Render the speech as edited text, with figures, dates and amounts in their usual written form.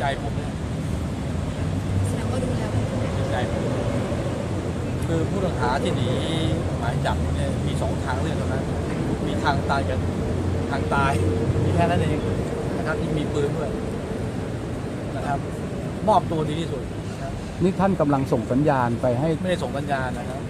ใจผมเนี่ย แสดงว่ารู้แล้ว จิตใจผมคือผู้ต้องหาที่หนีหมายจับเนี่ยมี2 ทางเลือกเท่านั้นมีทางตายกับทางตายมีแค่นั้นเองนะครับที่มีปืนด้วยนะครับ มอบตัวดีที่สุดนะครับ นี่ท่านกำลังส่งสัญญาณไปให้ ไม่ได้ส่งสัญญาณนะครับ